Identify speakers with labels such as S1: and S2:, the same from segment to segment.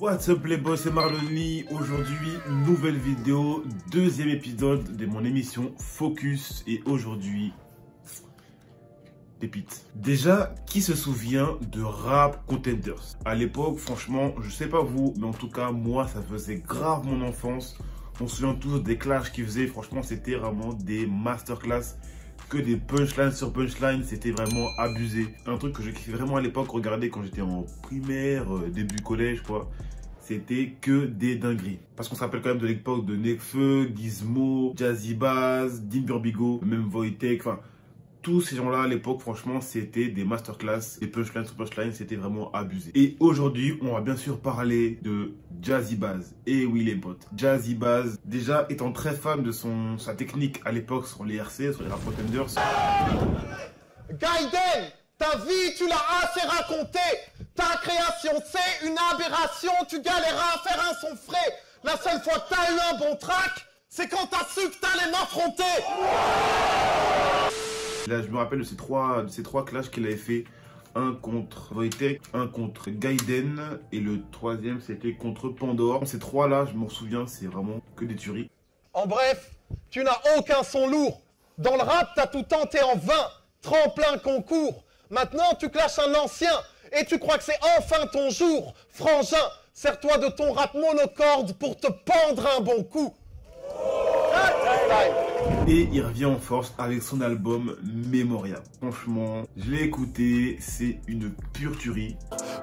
S1: What's up les boss, c'est Marloni. Aujourd'hui, nouvelle vidéo, deuxième épisode de mon émission Focus. Et aujourd'hui, pépite. Déjà, qui se souvient de Rap Contenders? À l'époque, franchement, je sais pas vous, mais en tout cas, moi, ça faisait grave mon enfance. On se souvient tous des clashs qu'ils faisaient. Franchement, c'était vraiment des masterclass. Que des punchlines sur punchlines, c'était vraiment abusé. Un truc que je kiffais vraiment à l'époque, regarder quand j'étais en primaire, début collège quoi. C'était que des dingueries. Parce qu'on se rappelle quand même de l'époque de Nekfeu, Gizmo, Jazzy Bass, Dean Burbigo, même Wojtek, enfin tous ces gens-là à l'époque, franchement, c'était des masterclass, des punchlines sur punchlines, c'était vraiment abusé. Et aujourd'hui, on va bien sûr parler de Jazzy Bass. Et oui les potes, Jazzy Bass, déjà étant très fan de sa technique à l'époque sur les RC, sur les Rap Contenders.
S2: Gaiden, ta vie, tu l'as assez raconté. Ta création, c'est une aberration. Tu galéras à faire un son frais. La seule fois que t'as eu un bon track, c'est quand t'as su que t'allais m'affronter.
S1: Là, je me rappelle de ces trois clashs qu'il avait fait. Un contre Wojtek, un contre Gaiden et le troisième c'était contre Pandore. Ces trois-là, je m'en souviens, c'est vraiment que des tueries.
S2: En bref, tu n'as aucun son lourd. Dans le rap, t'as tout tenté en vain. Tremplin concours. Maintenant, tu clashes un ancien et tu crois que c'est enfin ton jour. Frangin, sers-toi de ton rap monocorde pour te pendre un bon coup.
S1: Et il revient en force avec son album Memoria. Franchement, je l'ai écouté, c'est une pure tuerie.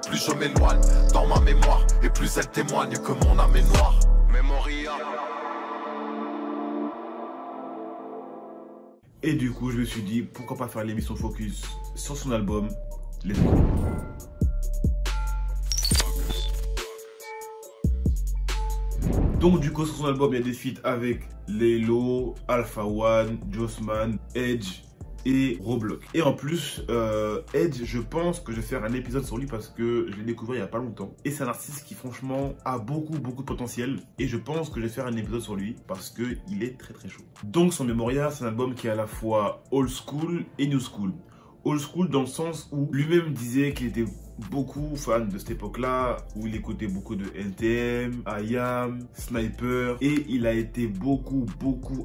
S3: Plus je m'éloigne dans ma mémoire, et plus elle témoigne que mon âme est noire. Memoria.
S1: Et du coup, je me suis dit, pourquoi pas faire l'émission Focus sur son album. Let's go. Donc du coup sur son album il y a des feats avec Laylo, Alpha One, Jossman, Edge et Roblox. Et en plus Edge, je pense que je vais faire un épisode sur lui parce que je l'ai découvert il n'y a pas longtemps. Et c'est un artiste qui franchement a beaucoup de potentiel. Et je pense que je vais faire un épisode sur lui parce qu'il est très chaud. Donc son Memoria, c'est un album qui est à la fois old school et new school. Old school dans le sens où lui-même disait qu'il était beaucoup fan de cette époque-là, où il écoutait beaucoup de NTM, IAM, Sniper, et il a été beaucoup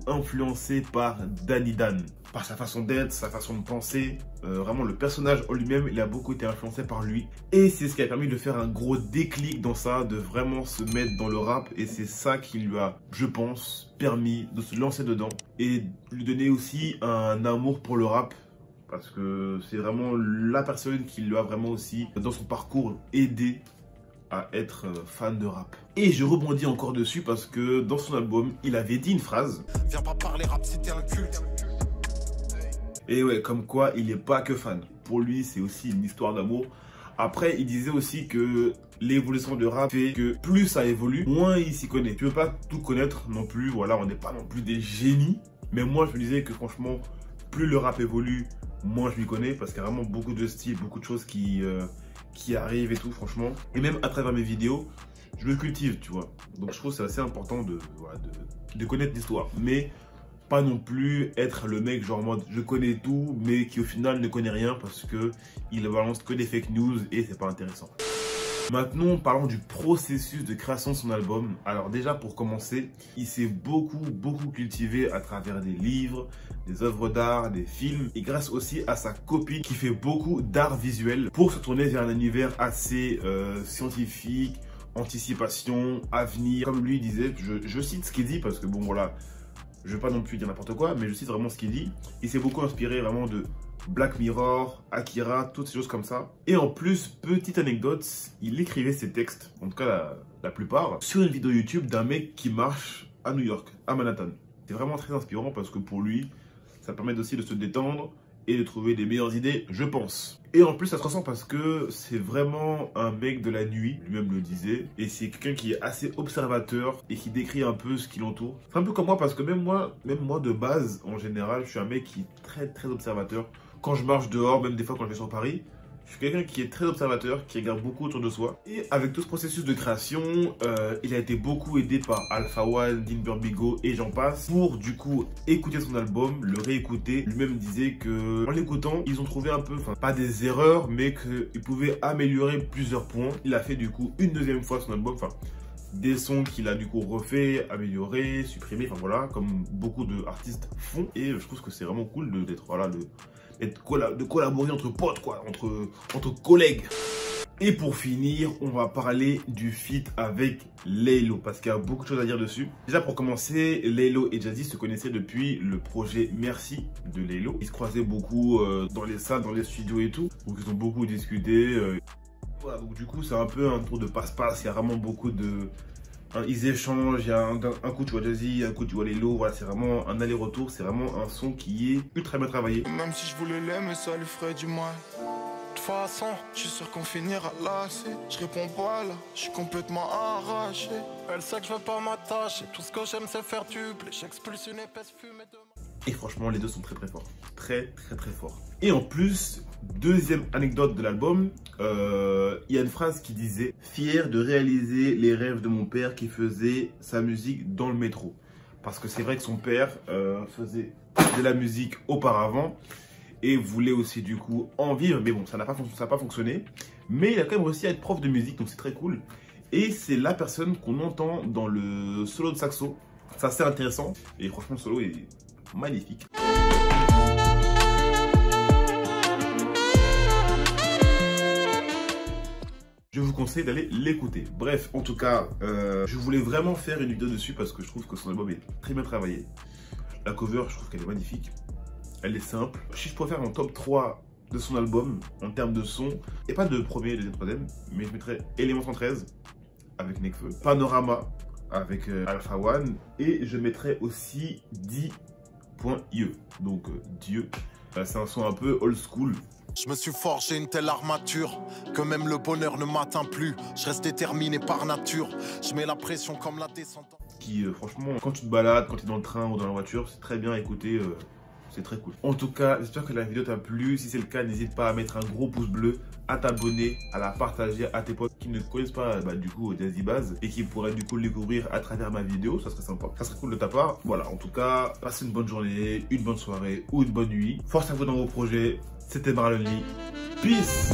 S1: influencé par Danny Dan. Par sa façon d'être, sa façon de penser, vraiment le personnage en lui-même, il a beaucoup été influencé par lui. Et c'est ce qui a permis de faire un gros déclic dans ça, de vraiment se mettre dans le rap, et c'est ça qui lui a, je pense, permis de se lancer dedans, et lui donner aussi un amour pour le rap. Parce que c'est vraiment la personne qui lui a vraiment aussi, dans son parcours, aidé à être fan de rap. Et je rebondis encore dessus parce que dans son album, il avait dit une phrase.
S3: Viens pas parler rap, c'était un culte.
S1: Et ouais, comme quoi, il n'est pas que fan. Pour lui, c'est aussi une histoire d'amour. Après, il disait aussi que l'évolution du rap fait que plus ça évolue, moins il s'y connaît. Tu veux pas tout connaître non plus, voilà, on n'est pas non plus des génies. Mais moi, je me disais que franchement, plus le rap évolue, moins je m'y connais parce qu'il y a vraiment beaucoup de styles, beaucoup de choses qui arrivent et tout, franchement. Et même à travers mes vidéos, je me cultive, tu vois. Donc je trouve que c'est assez important de connaître l'histoire. Mais pas non plus être le mec genre en mode je connais tout, mais qui au final ne connaît rien parce que il balance que des fake news et c'est pas intéressant. Maintenant, parlons du processus de création de son album. Alors déjà, pour commencer, il s'est beaucoup cultivé à travers des livres, des œuvres d'art, des films. Et grâce aussi à sa copine qui fait beaucoup d'art visuel pour se tourner vers un univers assez scientifique, anticipation, avenir. Comme lui disait, je cite ce qu'il dit parce que bon voilà, je vais pas non plus dire n'importe quoi, mais je cite vraiment ce qu'il dit. Il s'est beaucoup inspiré vraiment de Black Mirror, Akira, toutes ces choses comme ça. Et en plus, petite anecdote, il écrivait ses textes, en tout cas la plupart, sur une vidéo YouTube d'un mec qui marche à New York, à Manhattan. C'est vraiment très inspirant parce que pour lui, ça permet aussi de se détendre et de trouver des meilleures idées, je pense. Et en plus, ça se ressent parce que c'est vraiment un mec de la nuit, lui-même le disait. Et c'est quelqu'un qui est assez observateur et qui décrit un peu ce qui l'entoure. C'est un peu comme moi parce que même moi de base, en général, je suis un mec qui est très observateur. Quand je marche dehors, même des fois quand je vais sur Paris, Je suis quelqu'un qui est très observateur, qui regarde beaucoup autour de soi. Et avec tout ce processus de création, il a été beaucoup aidé par Alpha One, Dean Burbigo et j'en passe. Pour du coup écouter son album, le réécouter. Lui-même disait que en l'écoutant, ils ont trouvé un peu, enfin pas des erreurs, mais qu'ils pouvaient améliorer plusieurs points. Il a fait du coup une deuxième fois son album, enfin des sons qu'il a du coup refait, amélioré, supprimé, enfin voilà, comme beaucoup d'artistes font. Et je trouve que c'est vraiment cool d'être voilà, de collaborer entre potes, quoi, entre collègues. Et pour finir, on va parler du feat avec Laylo, parce qu'il y a beaucoup de choses à dire dessus. Déjà pour commencer, Laylo et Jazzy se connaissaient depuis le projet Merci de Laylo. Ils se croisaient beaucoup dans les salles, dans les studios et tout, donc ils ont beaucoup discuté. Voilà, donc du coup c'est un peu un tour de passe-passe, il y a vraiment beaucoup de... ils échangent, il y a un coup tu vois Jazzy, un coup tu vois Laylo, voilà, c'est vraiment un aller-retour, c'est vraiment un son qui est ultra bien travaillé.
S3: Même si je voulais l'aimer, ça lui ferait du mal. De toute façon, je suis sûr qu'on finira là. Je réponds pas là, je suis complètement arraché. Elle sait que je veux pas m'attacher, tout ce que j'aime c'est faire du blé. J'expulse une épaisse fumée de...
S1: Et franchement, les deux sont très très forts. Très forts. Et en plus, deuxième anecdote de l'album, il y a une phrase qui disait « Fier de réaliser les rêves de mon père qui faisait sa musique dans le métro ». Parce que c'est vrai que son père faisait de la musique auparavant et voulait aussi du coup en vivre. Mais bon, ça n'a pas fonctionné. Mais il a quand même réussi à être prof de musique, donc c'est très cool. Et c'est la personne qu'on entend dans le solo de saxo. C'est assez intéressant. Et franchement, le solo est... magnifique. Je vous conseille d'aller l'écouter. Bref, en tout cas, je voulais vraiment faire une vidéo dessus parce que je trouve que son album est très bien travaillé. La cover, je trouve qu'elle est magnifique. Elle est simple. Si je pourrais faire un top 3 de son album en termes de son, et pas de premier, deuxième, troisième, mais je mettrais Element 113 avec Nekfeu, Panorama avec Alpha One, et je mettrais aussi D.IE, donc Dieu. C'est un son un peu old school.
S3: Je me suis forgé une telle armature que même le bonheur ne m'atteint plus. Je reste déterminé par nature. Je mets la pression comme la descente.
S1: Qui franchement, quand tu te balades, quand tu es dans le train ou dans la voiture, c'est très bien à écouter. C'est très cool. En tout cas, j'espère que la vidéo t'a plu. Si c'est le cas, n'hésite pas à mettre un gros pouce bleu, à t'abonner, à la partager à tes potes qui ne connaissent pas du coup Jazzy Bass et qui pourraient du coup le découvrir à travers ma vidéo. Ça serait sympa. Ça serait cool de ta part. Voilà, en tout cas, passez une bonne journée, une bonne soirée ou une bonne nuit. Force à vous dans vos projets. C'était Marlon Lee. Peace.